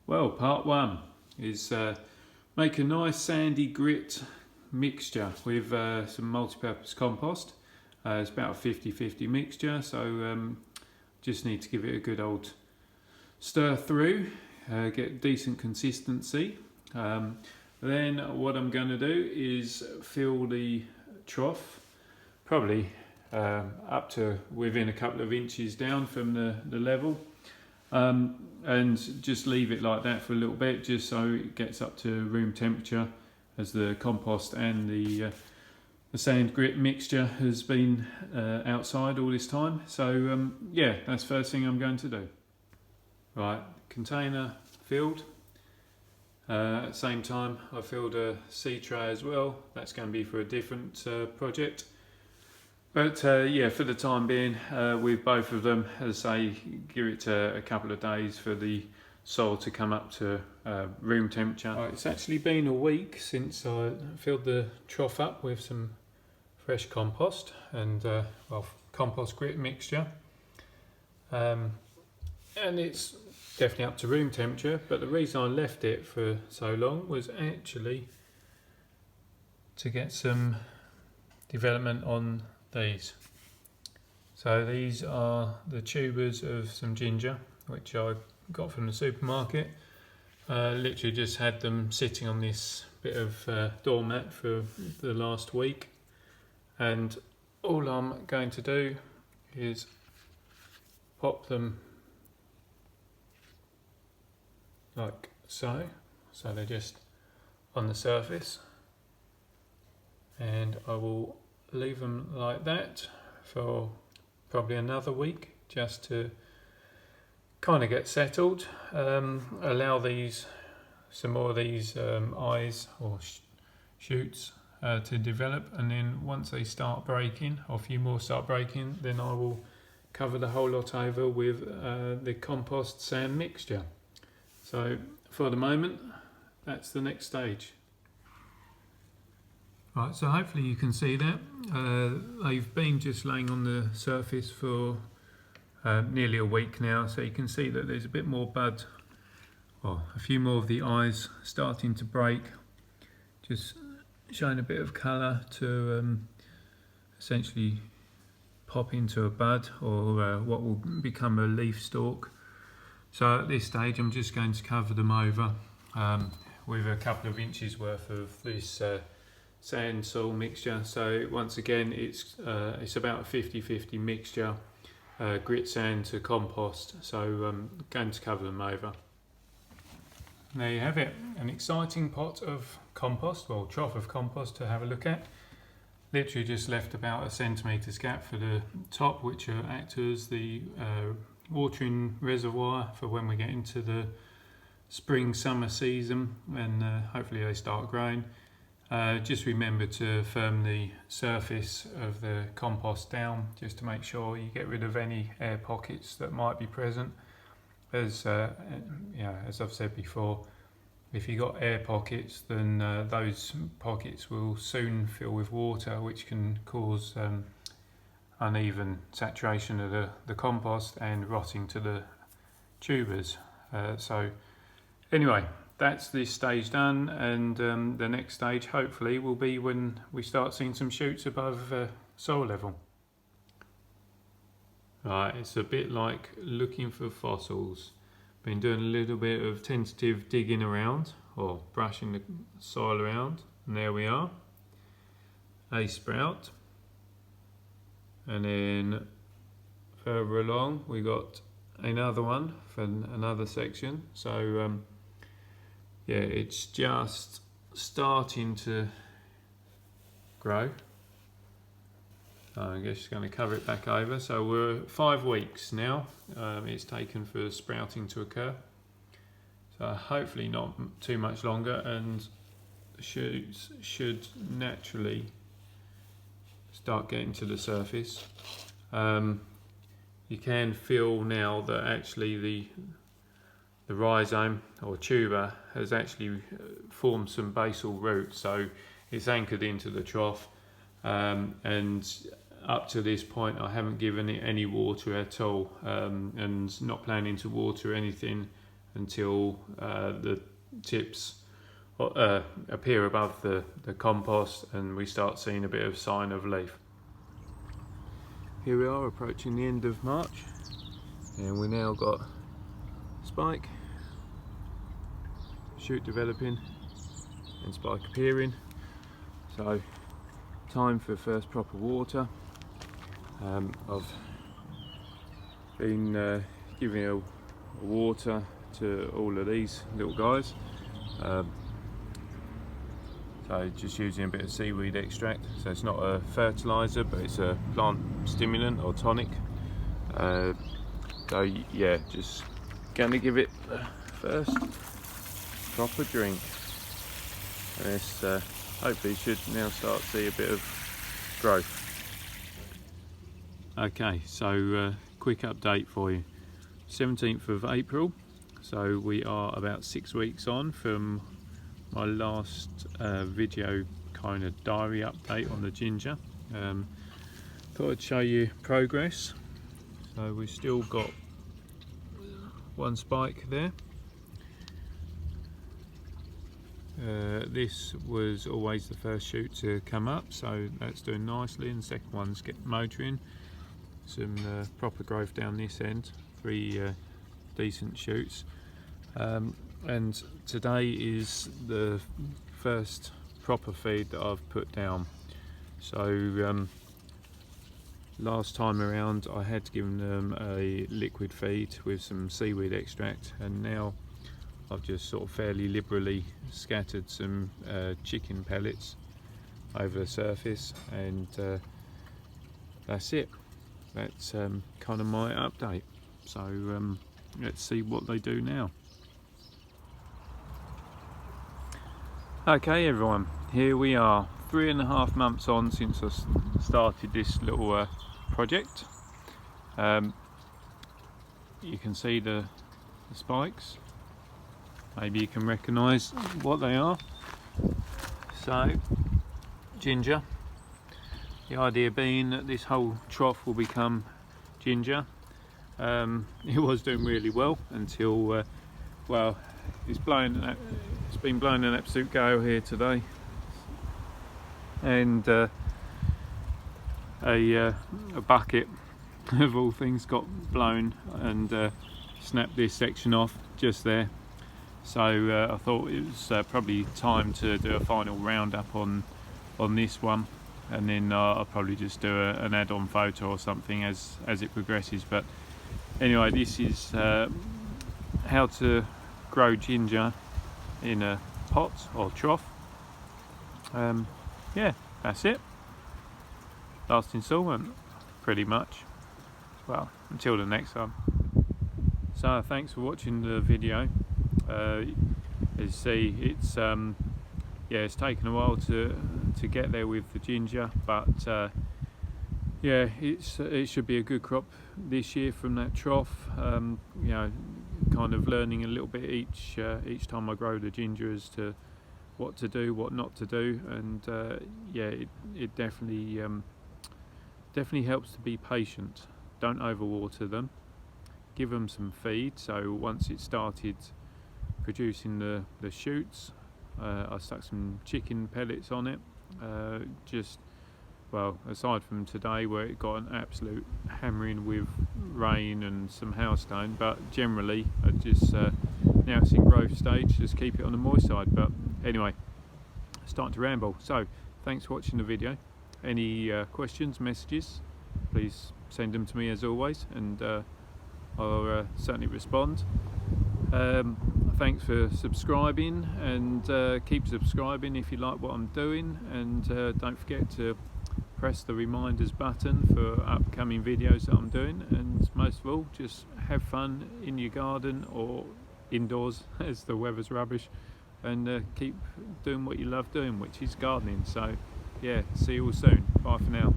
Well, part one is make a nice sandy grit mixture with some multi-purpose compost. It's about a 50-50 mixture, so just need to give it a good old stir through, get decent consistency. Then what I'm going to do is fill the trough, probably up to within a couple of inches down from the level. And just leave it like that for a little bit, just so it gets up to room temperature, as the compost and the sand grit mixture has been outside all this time. So yeah, that's the first thing I'm going to do. Right, container filled. At the same time I filled a seed tray as well. That's going to be for a different project. But yeah, for the time being, with both of them, as I say, give it a couple of days for the soil to come up to room temperature. It's actually been a week since I filled the trough up with some fresh compost and well, compost grit mixture. And it's definitely up to room temperature, but the reason I left it for so long was actually to get some development on these. So these are the tubers of some ginger, which I got from the supermarket. Literally just had them sitting on this bit of doormat for the last week, and all I'm going to do is pop them like so. So they're just on the surface, and I will leave them like that for probably another week, just to kind of get settled. Allow these some more of these eyes or shoots to develop, and then once they start breaking, or a few more start breaking, then I will cover the whole lot over with the compost sand mixture. So for the moment, that's the next stage. Right, so hopefully you can see that. They've been just laying on the surface for nearly a week now, so you can see that there's a bit more bud, or a few more of the eyes starting to break, just showing a bit of colour to essentially pop into a bud, or what will become a leaf stalk. So at this stage I'm just going to cover them over with a couple of inches worth of this sand soil mixture. So once again, it's about a 50-50 mixture, grit sand to compost. So I'm going to cover them over. There you have it, an exciting pot of compost, or trough of compost, to have a look at. Literally just left about 1 centimetre gap for the top, which will act as the watering reservoir for when we get into the spring summer season, and hopefully they start growing. Just remember to firm the surface of the compost down, just to make sure you get rid of any air pockets that might be present. As as I've said before, if you've got air pockets, then those pockets will soon fill with water, which can cause uneven saturation of the compost and rotting to the tubers. So anyway, that's this stage done, and the next stage hopefully will be when we start seeing some shoots above soil level. Right, it's a bit like looking for fossils. Been doing a little bit of tentative digging around, or brushing the soil around, and there we are, a sprout. And then further along we got another one from another section. So yeah, it's just starting to grow. So I guess just going to cover it back over. So we're 5 weeks now it's taken for sprouting to occur. So hopefully not too much longer, and the shoots should naturally start getting to the surface. You can feel now that actually the rhizome or tuber has actually formed some basal roots, so it's anchored into the trough, and up to this point I haven't given it any water at all, and not planning to water anything until the tips appear above the compost and we start seeing a bit of sign of leaf. Here we are approaching the end of March, and we now got spike, shoot developing and spike appearing, so time for first proper water. I've been giving a water to all of these little guys, so just using a bit of seaweed extract. So it's not a fertilizer, but it's a plant stimulant or tonic. So yeah, just gonna give it the first proper drink, and this hopefully should now start to see a bit of growth. Okay, so quick update for you. 17th of April, so we are about 6 weeks on from my last video kind of diary update on the ginger. Thought I'd show you progress. So we've still got one spike there. This was always the first shoot to come up, so that's doing nicely, and the second one's getting motoring. Some proper growth down this end, 3 decent shoots, and today is the first proper feed that I've put down. So last time around I had given them a liquid feed with some seaweed extract, and now I've just sort of fairly liberally scattered some chicken pellets over the surface, and that's it. That's kind of my update. So let's see what they do now. Okay everyone, here we are, 3.5 months on since I started this little project. You can see the spikes. Maybe you can recognise what they are. So, ginger. The idea being that this whole trough will become ginger. It was doing really well until, well, it's been blowing an absolute gale here today, and a bucket of all things got blown and snapped this section off just there. So I thought it was probably time to do a final roundup on this one, and then I'll probably just do an add-on photo or something as it progresses. But anyway, this is how to grow ginger in a pot or trough. Yeah, that's it. Last installment, pretty much. Well, until the next one. So thanks for watching the video. As you see, it's yeah, it's taken a while to get there with the ginger, but yeah, it should be a good crop this year from that trough. You know, kind of learning a little bit each time I grow the ginger as to what to do, what not to do, and yeah, it definitely helps to be patient. Don't overwater them. Give them some feed. So once it started producing the shoots, I stuck some chicken pellets on it. Just, well, aside from today where it got an absolute hammering with rain and some hailstone, but generally I just now it's in growth stage, just keep it on the moist side. But anyway, starting to ramble. So thanks for watching the video. Any questions, messages, please send them to me as always, and I'll certainly respond. Thanks for subscribing, and keep subscribing if you like what I'm doing, and don't forget to press the reminders button for upcoming videos that I'm doing, and most of all, just have fun in your garden or indoors as the weather's rubbish, and keep doing what you love doing, which is gardening. So yeah, see you all soon. Bye for now.